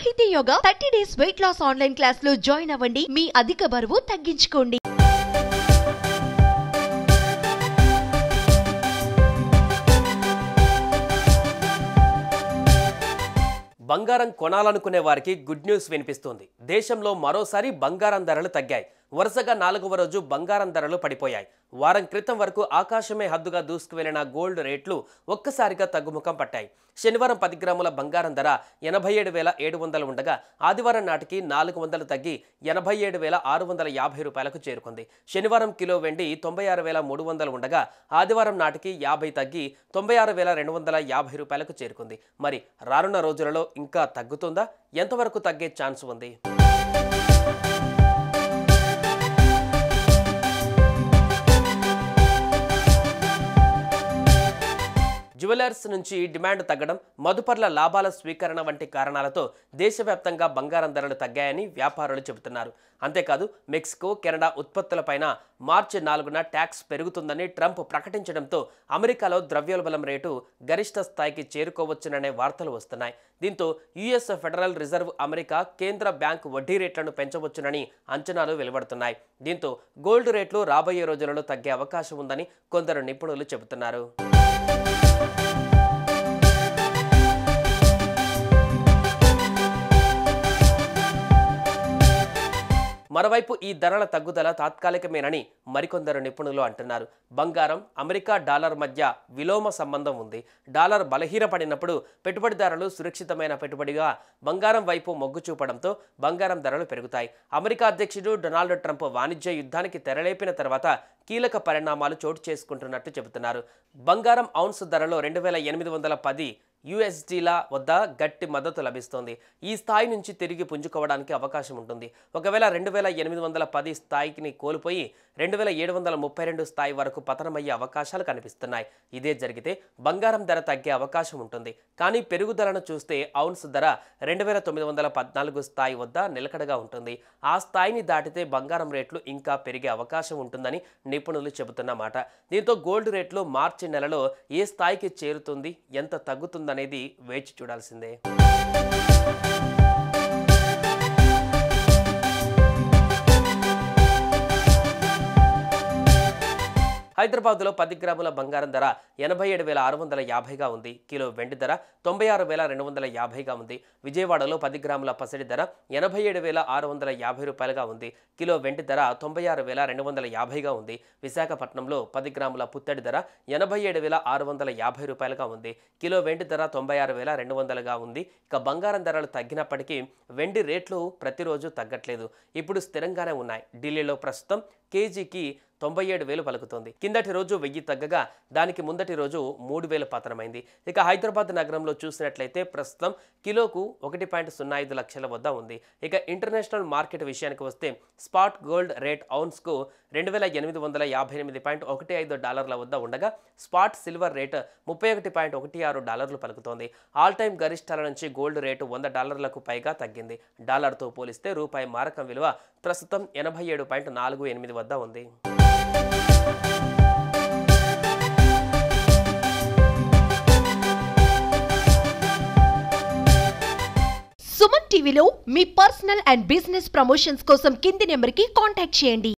సాహితీ Yoga 30 days weight loss online class లో join అవ్వండి. మీ అధిక బరువు తగ్గించుకోండి. బంగారం కొనాలనుకునే వారికి గుడ్ న్యూస్ వినిపిస్తుంది. దేశంలో మరోసారి బంగారం ధరలు తగ్గాయి. వరుసగా 4వ రోజు బంగారం ధరలు పడిపోయాయి. వారం క్రితం వరకు ఆకాశమే హద్దుగా దూసుకువెళ్లిన గోల్డ్ రేట్లు ఒక్కసారిగా తగ్గుముఖం పట్టాయి. శనివారం 10 గ్రాముల బంగారం ధర 87,700 ఉండగా ఆదివారం నాటికి 400 తగ్గి 87,650 రూపాయలకు చేరుకుంది. శనివారం కిలో వెండి 96,300 ఉండగా ఆదివారం నాటికి 50 తగ్గి 96,250 రూపాయలకు చేరుకుంది. మరి రానున్న రోజులలో ఇంకా తగ్గుతుందా? ఎంతవరకు తగ్గే ఛాన్స్ ఉంది? జ్యువెలర్స్ నుంచి డిమాండ్ తగ్గడం, మదుపర్ల లాభాల స్వీకరణ వంటి కారణాలతో దేశవ్యాప్తంగా బంగారం ధరలు తగ్గాయని వ్యాపారులు చెబుతున్నారు. అంతేకాదు మెక్సికో, కెనడా ఉత్పత్తులపైన మార్చి 4న ట్యాక్స్ పెరుగుతుందని ట్రంప్ ప్రకటించడంతో అమెరికాలో ద్రవ్యోల్బణం రేటు గరిష్ట స్థాయికి చేరుకోవచ్చుననే వార్తలు వస్తున్నాయి. దీంతో యుఎస్ ఫెడరల్ రిజర్వ్ అమెరికా కేంద్ర బ్యాంక్ వడ్డీ రేట్లను పెంచవచ్చునని అంచనాలు వెలువడుతున్నాయి. దీంతో గోల్డ్ రేట్లు రాబోయే రోజులలో తగ్గే అవకాశం ఉందని కొందరు నిపుణులు చెబుతున్నారు. మరోవైపు ఈ ధరల తగ్గుదల తాత్కాలికమేనని మరికొందరు నిపుణులు అంటున్నారు. బంగారం, అమెరికా డాలర్ మధ్య విలోమ సంబంధం ఉంది. డాలర్ బలహీనపడినప్పుడు పెట్టుబడిదారులు సురక్షితమైన పెట్టుబడిగా బంగారం వైపు మొగ్గు చూపడంతో బంగారం ధరలు పెరుగుతాయి. అమెరికా అధ్యక్షుడు డొనాల్డ్ ట్రంప్ వాణిజ్య యుద్ధానికి తెరలేపిన తర్వాత కీలక పరిణామాలు చోటు చేసుకుంటున్నట్టు చెబుతున్నారు. బంగారం ఔన్స్ ధరలో 2,810 యుఎస్డీల వద్ద గట్టి మద్దతు లభిస్తోంది. ఈ స్థాయి నుంచి తిరిగి పుంజుకోవడానికి అవకాశం ఉంటుంది. ఒకవేళ 2,810 స్థాయిని కోల్పోయి 2,732 స్థాయి వరకు పతనమయ్యే అవకాశాలు కనిపిస్తున్నాయి. ఇదే జరిగితే బంగారం ధర తగ్గే అవకాశం ఉంటుంది. కానీ పెరుగుదలను చూస్తే ఔన్స్ ధర 2,914 స్థాయి వద్ద నిలకడగా ఉంటుంది. ఆ స్థాయిని దాటితే బంగారం రేట్లు ఇంకా పెరిగే అవకాశం ఉంటుందని నిపుణులు చెబుతున్నమాట. దీంతో గోల్డ్ రేట్లు మార్చి నెలలో ఏ స్థాయికి చేరుతుంది, ఎంత తగ్గుతుంది అనేది వేచి చూడాల్సిందే. హైదరాబాద్లో 10 గ్రాముల బంగారం ధర 87,650గా ఉంది. కిలో వెండి ధర 96,250గా ఉంది. విజయవాడలో 10 గ్రాముల పసిడి ధర 87,650 రూపాయలుగా ఉంది. కిలో వెండి ధర 96,250గా ఉంది. విశాఖపట్నంలో 10 గ్రాముల పుత్తడి ధర 87,650 రూపాయలుగా ఉంది. కిలో వెండి ధర 96,200గా ఉంది. ఇక బంగారం ధరలు తగ్గినప్పటికీ వెండి రేట్లు ప్రతిరోజు తగ్గట్లేదు. ఇప్పుడు స్థిరంగానే ఉన్నాయి. ఢిల్లీలో ప్రస్తుతం కేజీకి 97,000 పలుకుతోంది. కిందటి రోజు 1000 తగ్గగా దానికి ముందటి రోజు 3,000 పతనమైంది. ఇక హైదరాబాద్ నగరంలో చూసినట్లయితే ప్రస్తుతం కిలోకు 1.05 లక్షల వద్ద ఉంది. ఇక ఇంటర్నేషనల్ మార్కెట్ విషయానికి వస్తే స్పాట్ గోల్డ్ రేట్ ఔన్స్కు 2,858.15 డాలర్ల వద్ద ఉండగా స్పాట్ సిల్వర్ రేట్ $31.16 పలుకుతోంది. ఆల్ టైమ్ గరిష్టాల నుంచి గోల్డ్ రేటు $100లకు పైగా తగ్గింది. డాలర్తో పోలిస్తే రూపాయి మారకం విలువ ప్రస్తుతం 87.48 వద్ద ఉంది. సుమన్ టీవీలో మీ పర్సనల్ అండ్ బిజినెస్ ప్రమోషన్స్ కోసం కింది నెంబర్కి కాంటాక్ట్ చేయండి.